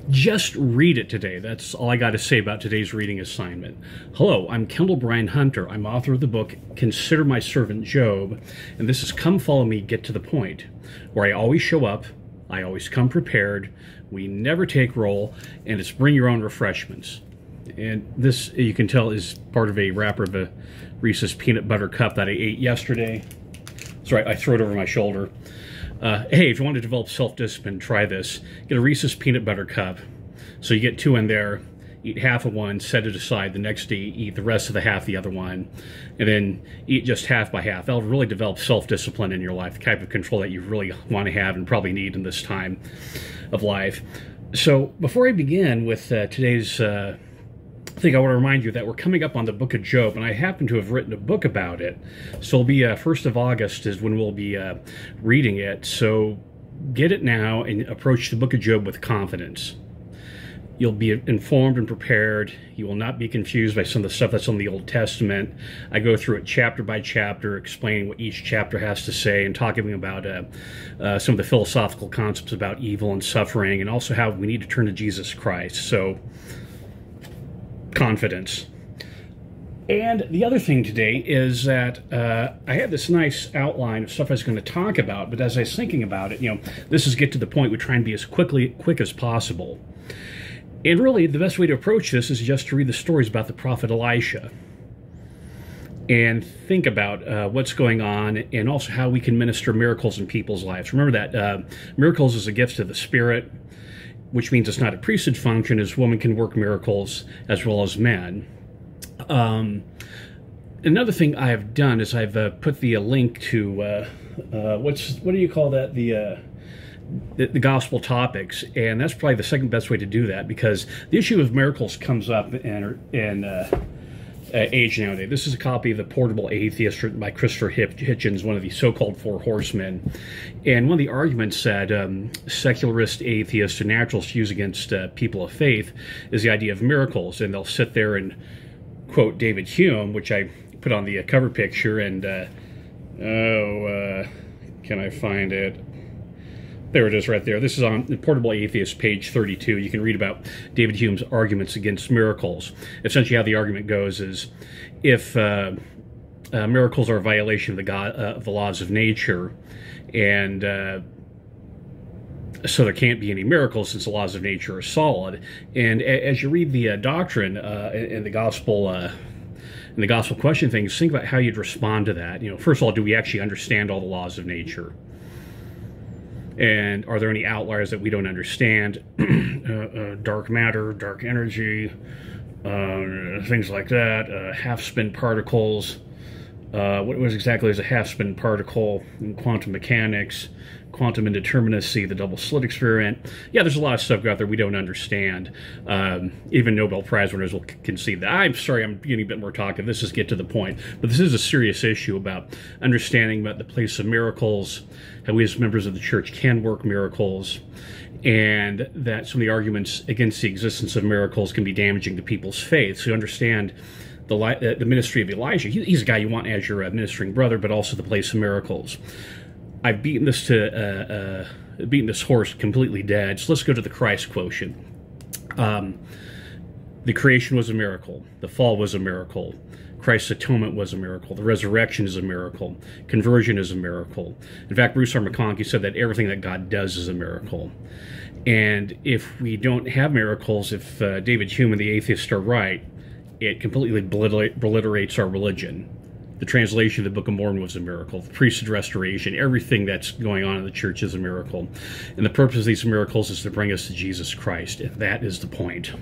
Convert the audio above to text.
Just read it today. That's all I got to say about today's reading assignment. Hello, I'm Kendall Bryan Hunter. I'm author of the book, Consider My Servant Job, and this is Come Follow Me, Get to the Point, where I always show up, I always come prepared, we never take roll, and it's bring your own refreshments. And this, you can tell, is part of a wrapper of a Reese's peanut butter cup that I ate yesterday. That's right, I throw it over my shoulder. Hey, if you want to develop self-discipline, try this. Get a Reese's peanut butter cup. So you get two in there, eat half of one, set it aside. The next day, eat the rest of the half the other one, and then eat just half by half. That'll really develop self-discipline in your life, the type of control that you really want to have and probably need in this time of life. So before I begin with today's thing, I want to remind you that we're coming up on the book of Job, and I happen to have written a book about it. So it'll be 1st of August is when we'll be reading it. So get it now and approach the book of Job with confidence. You'll be informed and prepared. You will not be confused by some of the stuff that's on the Old Testament. I go through it chapter by chapter, explaining what each chapter has to say and talking about some of the philosophical concepts about evil and suffering, and also how we need to turn to Jesus Christ. So confidence. And the other thing today is that I had this nice outline of stuff I was going to talk about, but as I was thinking about it, this is get to the point. We try and be as quick as possible. And really, the best way to approach this is just to read the stories about the prophet Elisha and think about what's going on, and also how we can minister miracles in people's lives. Remember that miracles is a gift of the Spirit, which means it's not a priesthood function, as women can work miracles as well as men. Another thing I have done is I've put the link to, what do you call that? The gospel topics, and that's probably the second best way to do that, because the issue of miracles comes up in age nowadays. This is a copy of The Portable Atheist written by Christopher Hitchens, one of the so-called Four Horsemen. And one of the arguments that secularist atheists and naturalists use against people of faith is the idea of miracles. And they'll sit there and quote David Hume, which I put on the cover picture, and can I find it? There it is right there. This is on the Portable Atheist, page 32. You can read about David Hume's arguments against miracles. Essentially how the argument goes is, if miracles are a violation of the laws of nature, and so there can't be any miracles since the laws of nature are solid. And as you read the doctrine in the gospel question things, think about how you'd respond to that. First of all, do we actually understand all the laws of nature? And are there any outliers that we don't understand? Dark matter, dark energy, things like that, half-spin particles. What exactly is a half-spin particle in quantum mechanics, quantum indeterminacy, the double slit experiment? Yeah, there's a lot of stuff out there we don't understand. Even Nobel Prize winners will concede that. I'm sorry, I'm getting a bit more talkative. This is get to the point. But this is a serious issue about understanding about the place of miracles, how we as members of the church can work miracles, and that some of the arguments against the existence of miracles can be damaging to people's faith. So you understand the ministry of Elijah. He's a guy you want as your ministering brother, but also the place of miracles. I've beaten this horse completely dead. So let's go to the Christ quotient. The creation was a miracle. The fall was a miracle. Christ's atonement was a miracle. The resurrection is a miracle. Conversion is a miracle. In fact, Bruce R. McConkie said that everything that God does is a miracle. And if we don't have miracles, if David Hume and the atheists are right, it completely obliterates our religion. The translation of the Book of Mormon was a miracle. The priesthood restoration, everything that's going on in the church is a miracle. And the purpose of these miracles is to bring us to Jesus Christ. And that is the point.